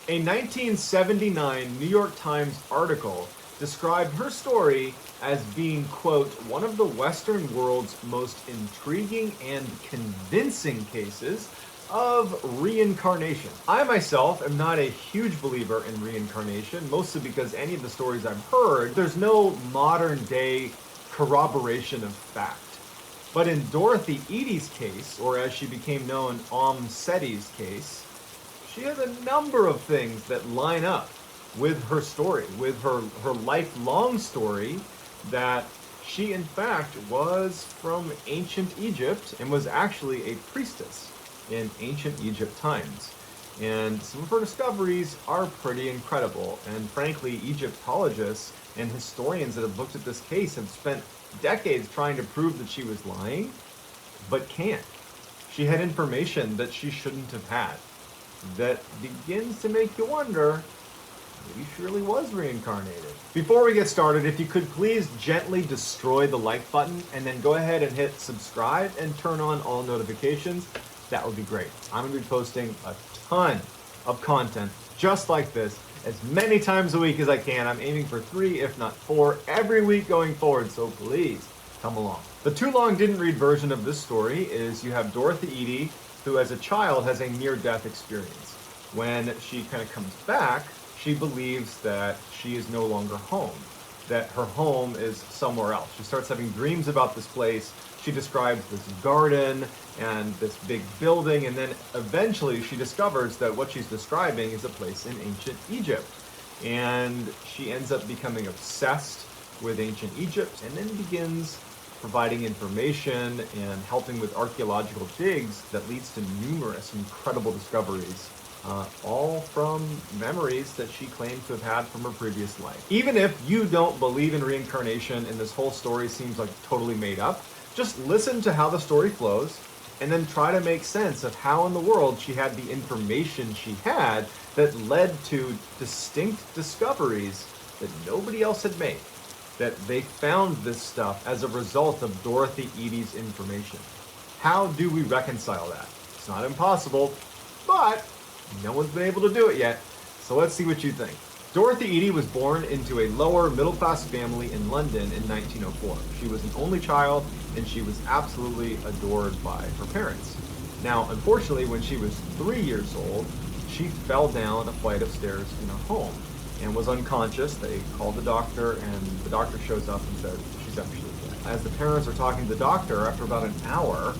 A 1979 New York Times article described her story as being, quote, one of the Western world's most intriguing and convincing cases of reincarnation. I myself am not a huge believer in reincarnation, mostly because any of the stories I've heard, there's no modern day corroboration of fact. But in Dorothy Eady's case, or as she became known, Setti's case, she has a number of things that line up with her story, with her lifelong story, that she in fact was from ancient Egypt and was actually a priestess in ancient Egypt times. And some of her discoveries are pretty incredible. And frankly, Egyptologists and historians that have looked at this case have spent decades trying to prove that she was lying, but can't. She had information that she shouldn't have had that begins to make you wonder, maybe she really was reincarnated. Before we get started, if you could please gently destroy the like button and then go ahead and hit subscribe and turn on all notifications, that would be great. I'm going to be posting a ton of content just like this as many times a week as I can. I'm aiming for 3, if not 4, every week going forward, so please come along. The too long didn't read version of this story is you have Dorothy Eady, who as a child has a near-death experience. When she kind of comes back, she believes that she is no longer home, that her home is somewhere else. She starts having dreams about this place. She describes this garden and this big building, and then eventually she discovers that what she's describing is a place in ancient Egypt. And she ends up becoming obsessed with ancient Egypt and then begins providing information and helping with archaeological digs that leads to numerous incredible discoveries, all from memories that she claims to have had from her previous life. Even if you don't believe in reincarnation and this whole story seems like totally made up, just listen to how the story flows and then try to make sense of how in the world she had the information she had that led to distinct discoveries that nobody else had made. That they found this stuff as a result of Dorothy Eady's information. How do we reconcile that? It's not impossible, but no one's been able to do it yet. So let's see what you think. Dorothy Eady was born into a lower middle-class family in London in 1904. She was an only child, and she was absolutely adored by her parents. Now, unfortunately, when she was 3 years old, she fell down a flight of stairs in her home and was unconscious. They called the doctor, and the doctor shows up and says she's actually dead. As the parents are talking to the doctor, after about an hour,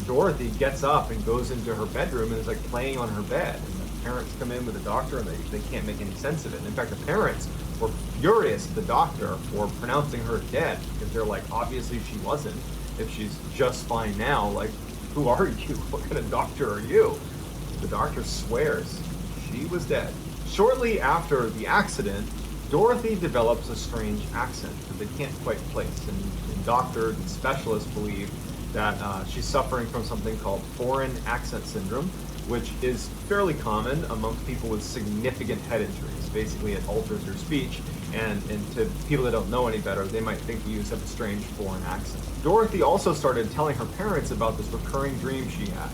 Dorothy gets up and goes into her bedroom and is like playing on her bed. And the parents come in with the doctor, and they can't make any sense of it. And in fact, the parents were furious at the doctor for pronouncing her dead, because they're like, obviously she wasn't. If she's just fine now, like, who are you? What kind of doctor are you? The doctor swears she was dead. Shortly after the accident, Dorothy develops a strange accent that they can't quite place, and doctors and specialists believe that she's suffering from something called foreign accent syndrome, which is fairly common amongst people with significant head injuries. Basically, it alters your speech, and to people that don't know any better, they might think you have a strange foreign accent. Dorothy also started telling her parents about this recurring dream she had,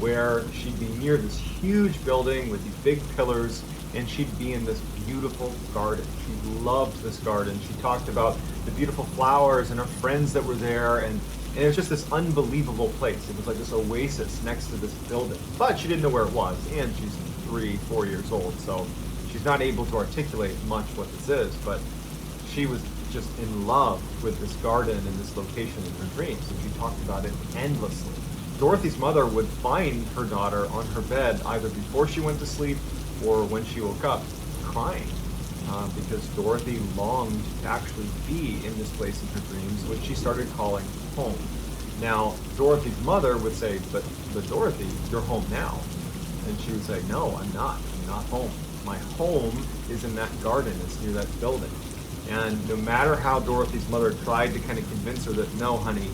where she'd be near this huge building with these big pillars, and she'd be in this beautiful garden. She loved this garden. She talked about the beautiful flowers and her friends that were there, and it was just this unbelievable place. It was like this oasis next to this building. But she didn't know where it was, and she's 3-4 years old, so she's not able to articulate much what this is, but she was just in love with this garden and this location in her dreams, and she talked about it endlessly. Dorothy's mother would find her daughter on her bed either before she went to sleep or when she woke up, crying, because Dorothy longed to actually be in this place in her dreams, which she started calling home. Now, Dorothy's mother would say, but Dorothy, you're home now. And she would say, no, I'm not home. My home is in that garden, it's near that building. And no matter how Dorothy's mother tried to kind of convince her that, no, honey,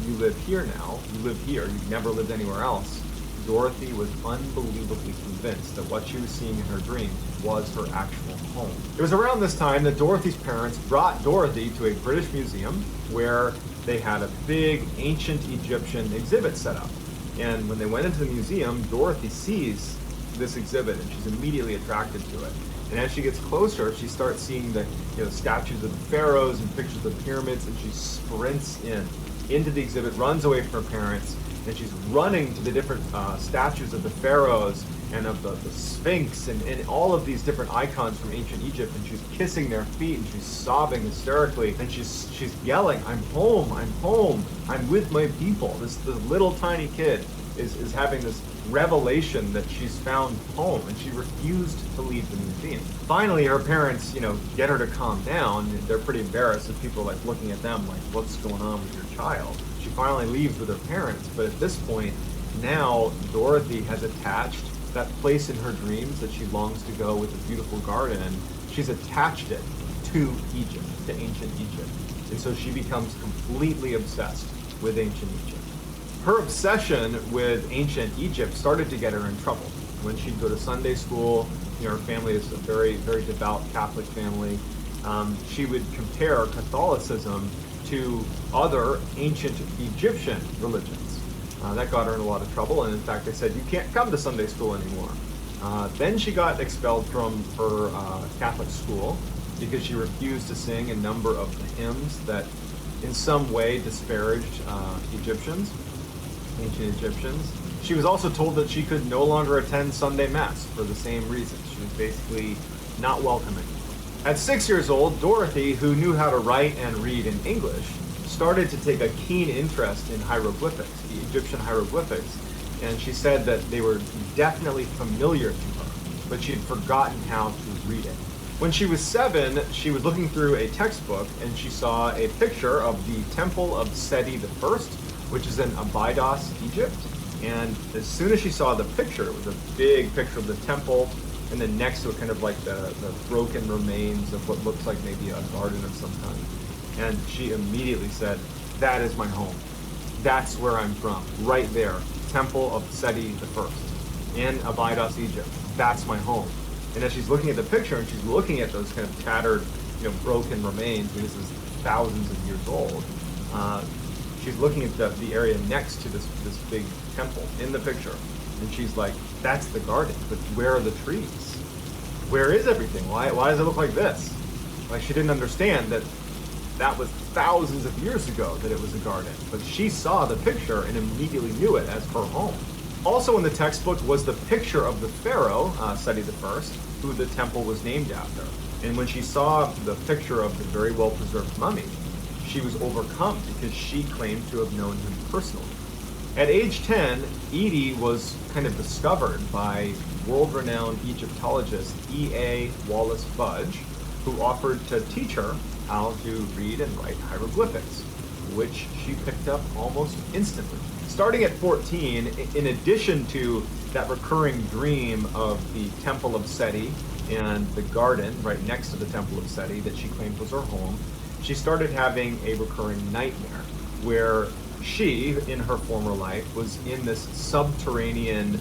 you live here now, you live here, you've never lived anywhere else, Dorothy was unbelievably convinced that what she was seeing in her dreams was her actual home. It was around this time that Dorothy's parents brought Dorothy to a British museum where they had a big ancient Egyptian exhibit set up. And when they went into the museum, Dorothy sees this exhibit, and she's immediately attracted to it. And as she gets closer, she starts seeing the statues of the pharaohs and pictures of the pyramids, and she sprints into the exhibit, runs away from her parents, and she's running to the different statues of the pharaohs and of the Sphinx and all of these different icons from ancient Egypt, and she's kissing their feet and she's sobbing hysterically, and she's yelling, I'm home, I'm with my people. This little tiny kid is having this revelation that she's found home, and she refused to leave the museum. Finally, her parents, get her to calm down. They're pretty embarrassed of people looking at them like, what's going on with your child? She finally leaves with her parents, but at this point, now Dorothy has attached that place in her dreams that she longs to go with the beautiful garden. She's attached it to Egypt, to ancient Egypt. And so she becomes completely obsessed with ancient Egypt. Her obsession with ancient Egypt started to get her in trouble. When she'd go to Sunday school, her family is a very, very devout Catholic family. She would compare Catholicism to other ancient Egyptian religions. That got her in a lot of trouble, and in fact, they said, you can't come to Sunday school anymore. Then she got expelled from her Catholic school because she refused to sing a number of the hymns that in some way disparaged Egyptians. Ancient Egyptians. She was also told that she could no longer attend Sunday Mass for the same reason. She was basically not welcoming. At 6 years old, Dorothy, who knew how to write and read in English, started to take a keen interest in hieroglyphics, the Egyptian hieroglyphics, and she said that they were definitely familiar to her, but she had forgotten how to read it. When she was 7, she was looking through a textbook and she saw a picture of the Temple of Seti I, which is in Abydos, Egypt. And as soon as she saw the picture, it was a big picture of the temple, and then next to it kind of like the broken remains of what looks like maybe a garden of some kind. And she immediately said, that is my home. That's where I'm from, right there. Temple of Seti I in Abydos, Egypt. That's my home. And as she's looking at the picture and she's looking at those kind of tattered, broken remains, this is thousands of years old, she's looking at the area next to this big temple in the picture, and she's like, that's the garden, but where are the trees? Where is everything? Why does it look like this? Like, she didn't understand that was thousands of years ago that it was a garden, but she saw the picture and immediately knew it as her home. Also in the textbook was the picture of the pharaoh, Seti I, who the temple was named after. And when she saw the picture of the very well-preserved mummy, she was overcome because she claimed to have known him personally. At age 10, Edie was kind of discovered by world-renowned Egyptologist E.A. Wallace Budge, who offered to teach her how to read and write hieroglyphics, which she picked up almost instantly. Starting at 14, in addition to that recurring dream of the Temple of Seti and the garden right next to the Temple of Seti that she claimed was her home, she started having a recurring nightmare where she, in her former life, was in this subterranean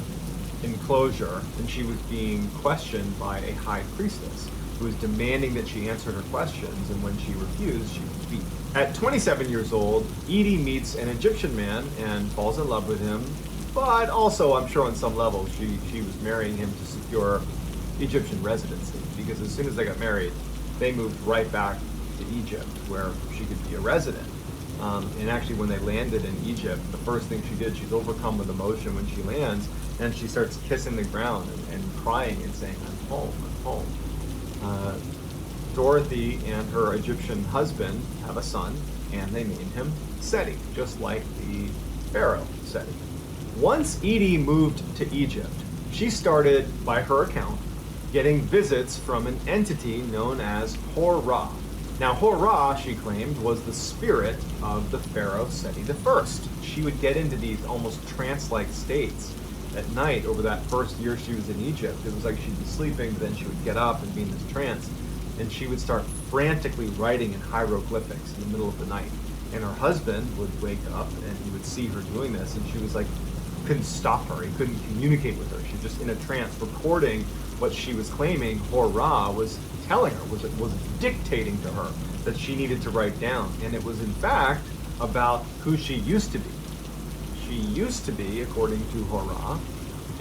enclosure, and she was being questioned by a high priestess who was demanding that she answer her questions, and when she refused, she was beaten. At 27 years old, Edie meets an Egyptian man and falls in love with him, but also, I'm sure on some level, she was marrying him to secure Egyptian residency, because as soon as they got married, they moved right back to Egypt, where she could be a resident. And actually, when they landed in Egypt, the first thing she did, she's overcome with emotion when she lands, and she starts kissing the ground and crying and saying, I'm home, I'm home. Dorothy and her Egyptian husband have a son, and they name him Seti, just like the pharaoh Seti. Once Edie moved to Egypt, she started, by her account, getting visits from an entity known as Hor-Ra. Now, Hor-Ra, she claimed, was the spirit of the pharaoh Seti I. She would get into these almost trance-like states at night over that first year she was in Egypt. It was like she'd be sleeping, but then she would get up and be in this trance, and she would start frantically writing in hieroglyphics in the middle of the night. And her husband would wake up, and he would see her doing this, and she was like, couldn't stop her. He couldn't communicate with her. She was just in a trance, recording what she was claiming Hor-Ra was telling her, was dictating to her that she needed to write down. And it was, in fact, about who she used to be. She used to be, according to Hor-Ra,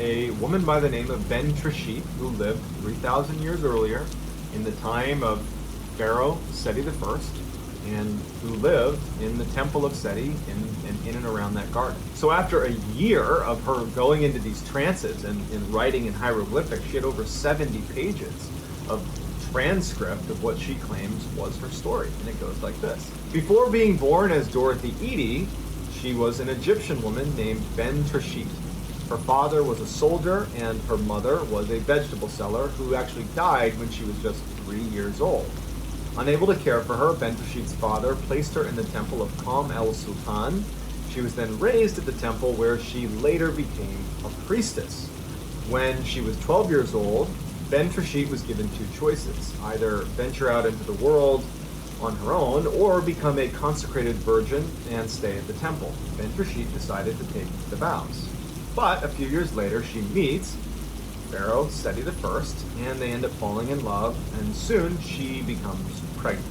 a woman by the name of Ben Trishit, who lived 3,000 years earlier in the time of Pharaoh Seti I, and who lived in the temple of Seti in and around that garden. So after a year of her going into these trances and writing in hieroglyphics, she had over 70 pages of transcript of what she claims was her story, and it goes like this. Before being born as Dorothy Eady, she was an Egyptian woman named Ben Trishit. Her father was a soldier, and her mother was a vegetable seller who actually died when she was just 3 years old. Unable to care for her, Ben Trishit's father placed her in the temple of Qam el-Sultan. She was then raised at the temple where she later became a priestess. When she was 12 years old, Ben Trishit was given two choices: either venture out into the world on her own or become a consecrated virgin and stay at the temple. Ben Trishit decided to take the vows. But a few years later, she meets Pharaoh Seti I, and they end up falling in love, and soon she becomes pregnant.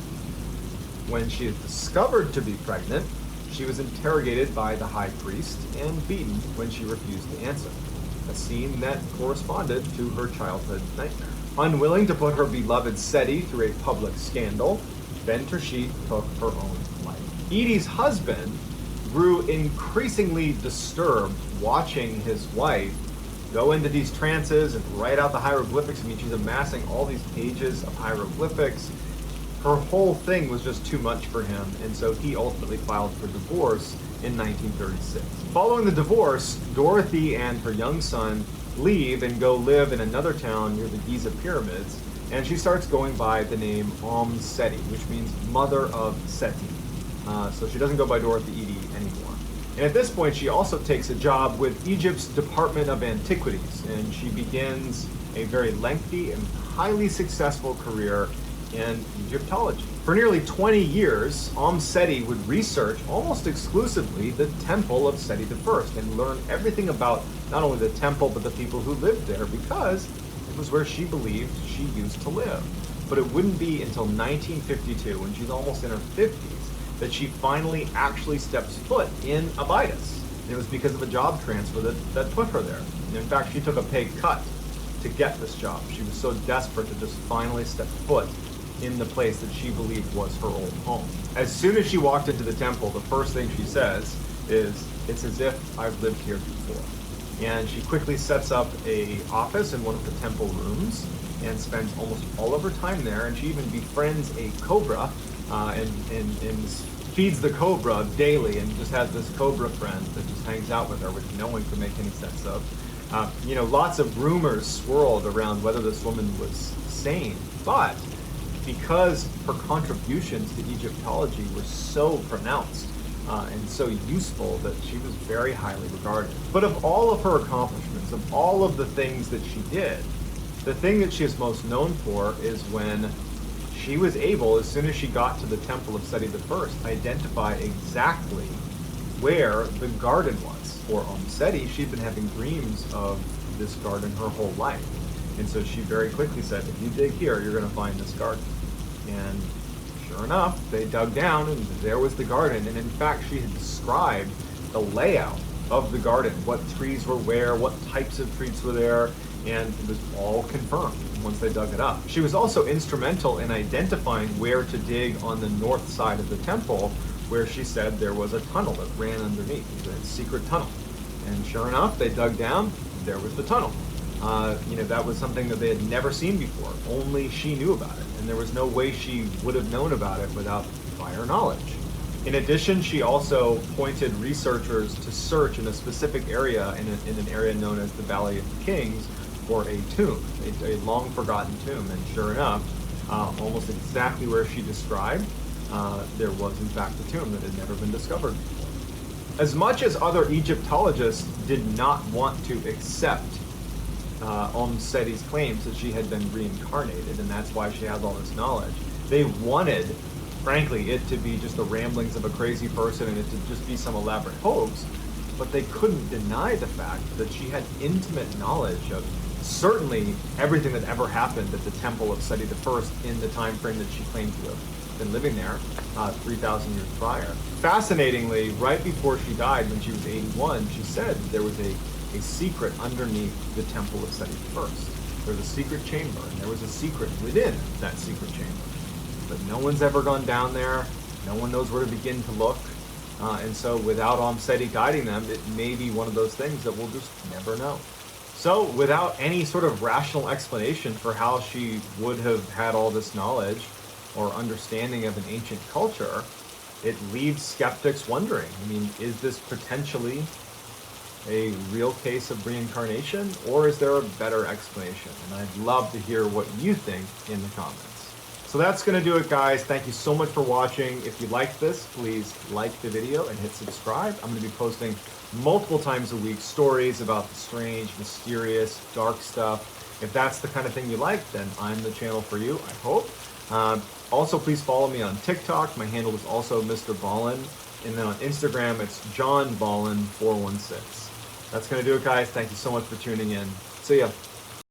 When she is discovered to be pregnant, she was interrogated by the high priest and beaten when she refused to answer, a scene that corresponded to her childhood nightmare. Unwilling to put her beloved Seti through a public scandal, Ben Trishit took her own life. Edie's husband grew increasingly disturbed watching his wife go into these trances and write out the hieroglyphics. I mean, she's amassing all these pages of hieroglyphics. Her whole thing was just too much for him, and so he ultimately filed for divorce in 1936. Following the divorce, Dorothy and her young son leave and go live in another town near the Giza pyramids, and she starts going by the name Seti, which means Mother of Seti. So she doesn't go by Dorothy Eady anymore. And at this point, she also takes a job with Egypt's Department of Antiquities, and she begins a very lengthy and highly successful career in Egyptology. For nearly 20 years, Seti would research almost exclusively the temple of Seti I and learn everything about not only the temple but the people who lived there, because it was where she believed she used to live. But it wouldn't be until 1952, when she's almost in her 50s, that she finally actually steps foot in Abydos. And it was because of a job transfer that put her there. And in fact, she took a pay cut to get this job. She was so desperate to just finally step foot in the place that she believed was her old home. As soon as she walked into the temple, the first thing she says is, "It's as if I've lived here before." And she quickly sets up a office in one of the temple rooms and spends almost all of her time there. And she even befriends a cobra and feeds the cobra daily, and just has this cobra friend that just hangs out with her, which no one can make any sense of. Lots of rumors swirled around whether this woman was sane, but because her contributions to Egyptology were so pronounced and so useful, that she was very highly regarded. But of all of her accomplishments, of all of the things that she did, the thing that she is most known for is when she was able, as soon as she got to the temple of Seti I, identify exactly where the garden was. For Seti, she'd been having dreams of this garden her whole life. And so she very quickly said, if you dig here, you're going to find this garden. And sure enough, they dug down, and there was the garden. And in fact, she had described the layout of the garden, what trees were where, what types of trees were there, and it was all confirmed once they dug it up. She was also instrumental in identifying where to dig on the north side of the temple, where she said there was a tunnel that ran underneath, a secret tunnel. And sure enough, they dug down, there was the tunnel. That was something that they had never seen before. Only she knew about it, and there was no way she would have known about it without prior knowledge. In addition, she also pointed researchers to search in a specific area, in an area known as the Valley of the Kings, for a tomb, a long forgotten tomb. And sure enough, almost exactly where she described, there was in fact a tomb that had never been discovered before. As much as other Egyptologists did not want to accept Seti's claims that she had been reincarnated, and that's why she has all this knowledge, they wanted, frankly, it to be just the ramblings of a crazy person and it to just be some elaborate hoax, but they couldn't deny the fact that she had intimate knowledge of certainly everything that ever happened at the temple of Seti I in the time frame that she claimed to have been living there 3,000 years prior. Fascinatingly, right before she died, when she was 81, she said there was a a secret underneath the temple of Seti first. There's a secret chamber, and there was a secret within that secret chamber. But no one's ever gone down there. No one knows where to begin to look. And so without Seti guiding them, it may be one of those things that we'll just never know. So without any sort of rational explanation for how she would have had all this knowledge or understanding of an ancient culture, it leaves skeptics wondering, I mean, is this potentially a real case of reincarnation, or is there a better explanation? And I'd love to hear what you think in the comments. So that's going to do it, guys. Thank you so much for watching. If you liked this, please like the video and hit subscribe. I'm going to be posting multiple times a week stories about the strange, mysterious, dark stuff. If that's the kind of thing you like, then I'm the channel for you, I hope. Also, please follow me on TikTok. My handle is also Mr. Ballin. And then on Instagram, it's JohnBallin416. That's going to do it, guys. Thank you so much for tuning in. See ya.